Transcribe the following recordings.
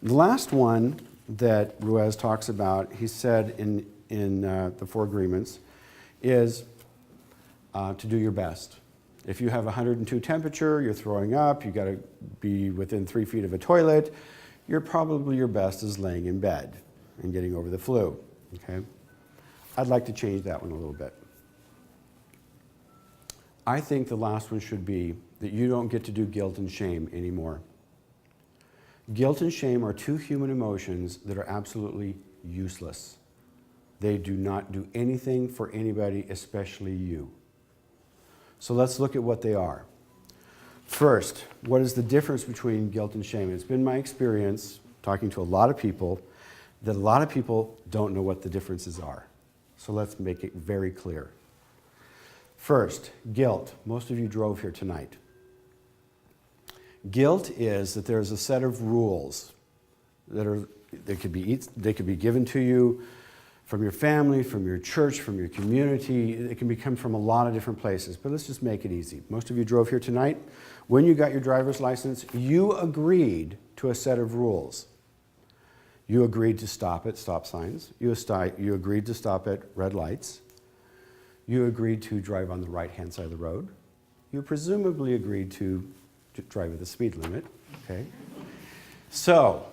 The last one that Ruiz talks about, he said in the Four Agreements, is to do your best. If you have 102 temperature, you're throwing up, you got to be within 3 feet of a toilet, your best is laying in bed and getting over the flu. Okay? I'd like to change that one a little bit. I think the last one should be that you don't get to do guilt and shame anymore. Guilt and shame are two human emotions that are absolutely useless. They do not do anything for anybody, especially you. So let's look at what they are. First, what is the difference between guilt and shame? It's been my experience, talking to a lot of people, that a lot of people don't know what the differences are. So let's make it very clear. First, guilt. Most of you drove here tonight. Guilt is that there's a set of rules that could be given to you from your family, from your church, from your community. It can come from a lot of different places, but let's just make it easy. Most of you drove here tonight. When you got your driver's license, you agreed to a set of rules. You agreed to stop at stop signs. You agreed to stop at red lights. You agreed to drive on the right-hand side of the road. You presumably agreed to drive at the speed limit, okay? So,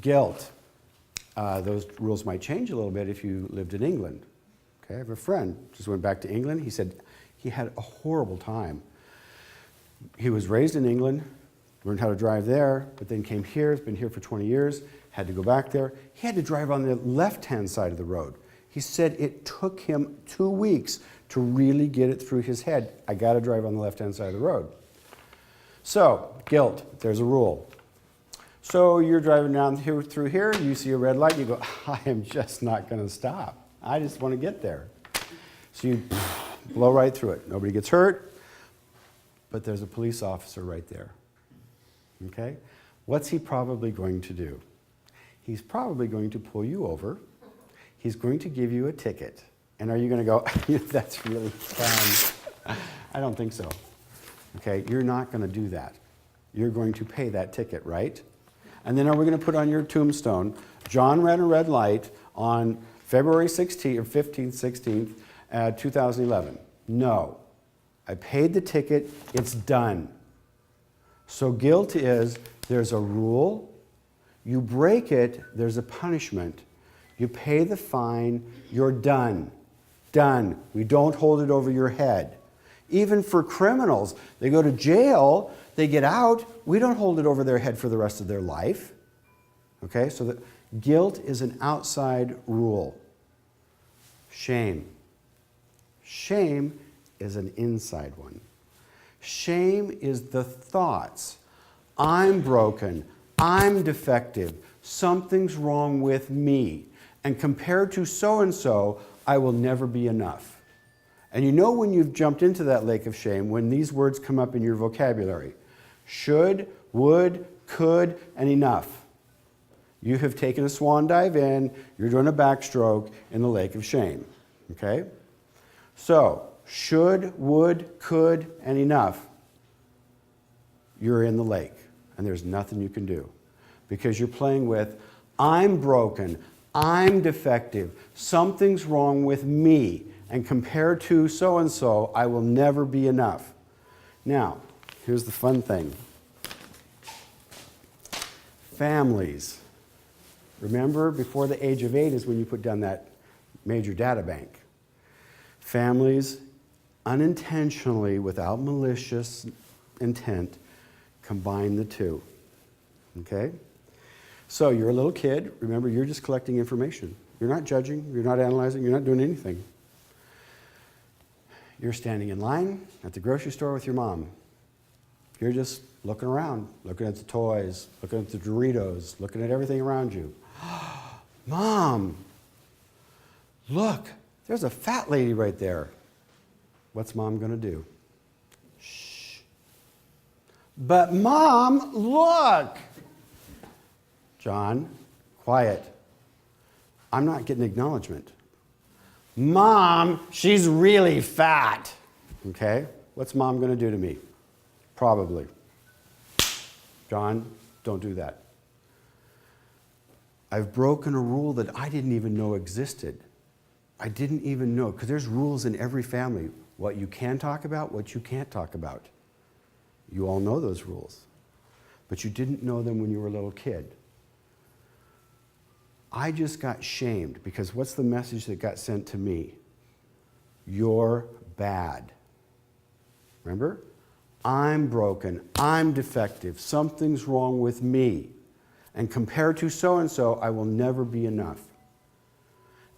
guilt. Those rules might change a little bit if you lived in England. Okay, I have a friend, just went back to England. He said he had a horrible time. He was raised in England, learned how to drive there, but then came here, has been here for 20 years, had to go back there. He had to drive on the left-hand side of the road. He said it took him 2 weeks to really get it through his head. I got to drive on the left-hand side of the road. So, guilt, there's a rule. So you're driving down through here, you see a red light, you go, I am just not going to stop. I just want to get there. So you blow right through it. Nobody gets hurt, but there's a police officer right there. Okay? What's he probably going to do? He's probably going to pull you over. He's going to give you a ticket. And are you going to go, that's really fun? I don't think so. Okay? You're not going to do that. You're going to pay that ticket, right? And then are we going to put on your tombstone, John ran a red light on February 16th or 15th, 16th, 2011? No. I paid the ticket. It's done. So guilt is there's a rule. You break it, there's a punishment. You pay the fine. You're done. Done. We don't hold it over your head. Even for criminals, they go to jail, they get out, we don't hold it over their head for the rest of their life. Okay, so the guilt is an outside rule. Shame. Shame is an inside one. Shame is the thoughts. I'm broken, I'm defective, something's wrong with me, and compared to so-and-so, I will never be enough. And you know when you've jumped into that lake of shame, when these words come up in your vocabulary. Should, would, could, and enough. You have taken a swan dive in, you're doing a backstroke in the lake of shame. Okay? So, should, would, could, and enough. You're in the lake, and there's nothing you can do. Because you're playing with, I'm broken, I'm defective, something's wrong with me. And compared to so-and-so, I will never be enough. Now, here's the fun thing. Families. Remember, before the age of 8 is when you put down that major data bank. Families, unintentionally, without malicious intent, combine the two. Okay? So you're a little kid. Remember, you're just collecting information. You're not judging. You're not analyzing. You're not doing anything. You're standing in line at the grocery store with your mom. You're just looking around, looking at the toys, looking at the Doritos, looking at everything around you. Mom, look, there's a fat lady right there. What's Mom going to do? Shh. But Mom, look. John, quiet. I'm not getting acknowledgement. Mom, she's really fat. Okay? What's Mom going to do to me? Probably. John, don't do that. I've broken a rule that I didn't even know existed. I didn't even know, because there's rules in every family. What you can talk about, what you can't talk about. You all know those rules. But you didn't know them when you were a little kid. I just got shamed, because what's the message that got sent to me? You're bad. Remember? I'm broken. I'm defective. Something's wrong with me. And compared to so-and-so, I will never be enough.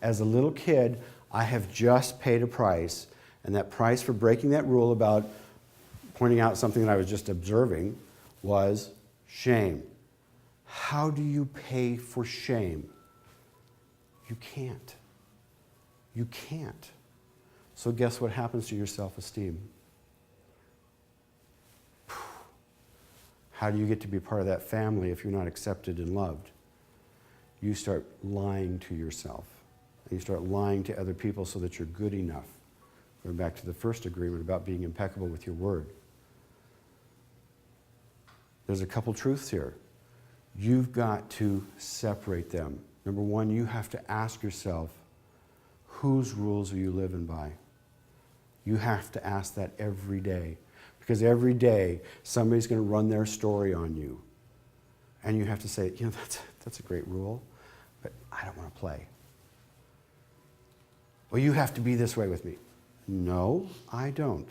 As a little kid, I have just paid a price, and that price for breaking that rule about pointing out something that I was just observing was shame. How do you pay for shame? You can't. You can't. So guess what happens to your self-esteem? How do you get to be part of that family if you're not accepted and loved? You start lying to yourself. And you start lying to other people so that you're good enough. Going back to the first agreement about being impeccable with your word. There's a couple truths here. You've got to separate them. Number one, you have to ask yourself, whose rules are you living by? You have to ask that every day. Because every day, somebody's going to run their story on you. And you have to say, you know, that's a great rule, but I don't want to play. Well, you have to be this way with me. No, I don't.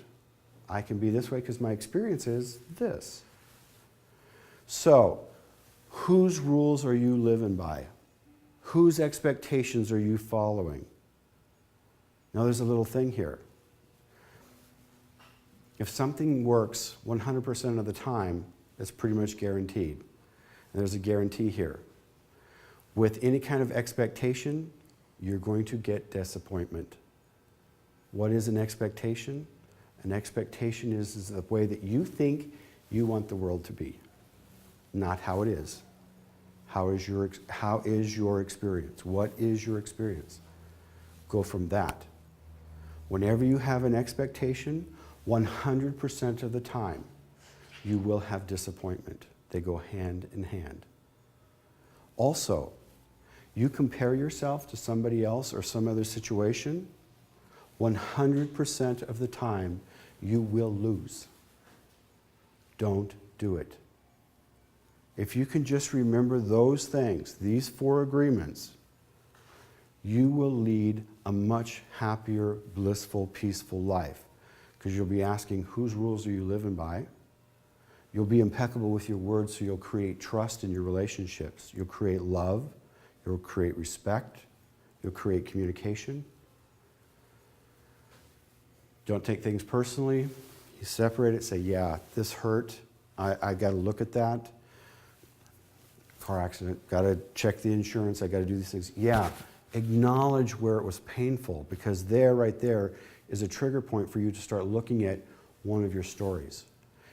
I can be this way because my experience is this. So, whose rules are you living by? Whose expectations are you following? Now, there's a little thing here. If something works 100% of the time, it's pretty much guaranteed. And there's a guarantee here. With any kind of expectation, you're going to get disappointment. What is an expectation? An expectation is the way that you think you want the world to be, not how it is. How is your experience? What is your experience? Go from that. Whenever you have an expectation, 100% of the time, you will have disappointment. They go hand in hand. Also, you compare yourself to somebody else or some other situation, 100% of the time, you will lose. Don't do it. If you can just remember those things, these 4 agreements, you will lead a much happier, blissful, peaceful life. Because you'll be asking, whose rules are you living by? You'll be impeccable with your words, so you'll create trust in your relationships. You'll create love. You'll create respect. You'll create communication. Don't take things personally. You separate it, say, yeah, this hurt. I got to look at that. Car accident, got to check the insurance. I got to do these things. Yeah, acknowledge where it was painful, because right there, is a trigger point for you to start looking at one of your stories.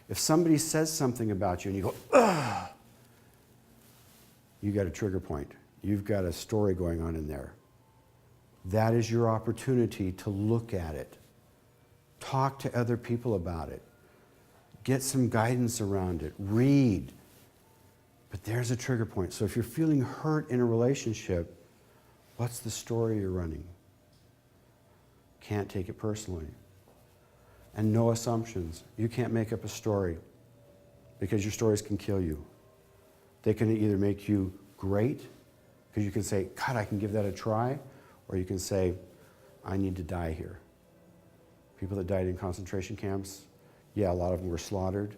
If somebody says something about you and you go, ugh, you got a trigger point. You've got a story going on in there. That is your opportunity to look at it. Talk to other people about it. Get some guidance around it. Read. But there's a trigger point. So if you're feeling hurt in a relationship, what's the story you're running? Can't take it personally. And no assumptions. You can't make up a story, because your stories can kill you. They can either make you great, because you can say, God, I can give that a try, or you can say, I need to die here. People that died in concentration camps, yeah, a lot of them were slaughtered,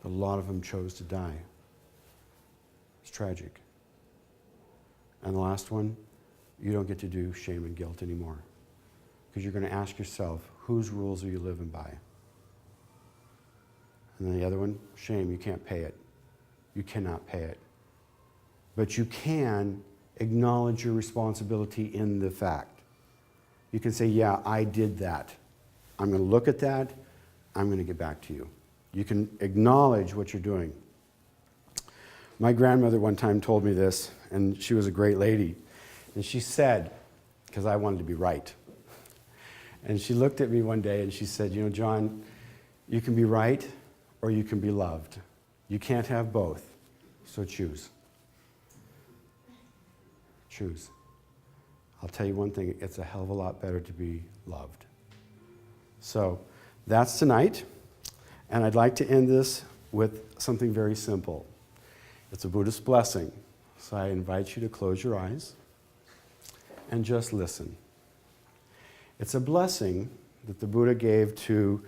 but a lot of them chose to die. It's tragic. And the last one, you don't get to do shame and guilt anymore. Because you're going to ask yourself, whose rules are you living by? And then the other one, shame, you can't pay it. You cannot pay it. But you can acknowledge your responsibility in the fact. You can say, yeah, I did that. I'm going to look at that. I'm going to get back to you. You can acknowledge what you're doing. My grandmother one time told me this, and she was a great lady. And she said, because I wanted to be right. And she looked at me one day and she said, you know, John, you can be right or you can be loved. You can't have both, so choose. choose. I'll tell you one thing, it's a hell of a lot better to be loved. So that's tonight, and I'd like to end this with something very simple. It's a Buddhist blessing, so I invite you to close your eyes and just listen. It's a blessing that the Buddha gave to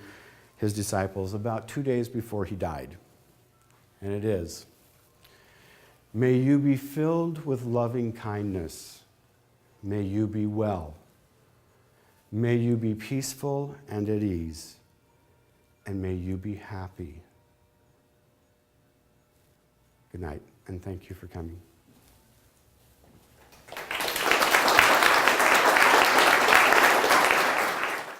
his disciples about 2 days before he died, and it is, "May you be filled with loving kindness. May you be well. May you be peaceful and at ease. And may you be happy." Good night, and thank you for coming.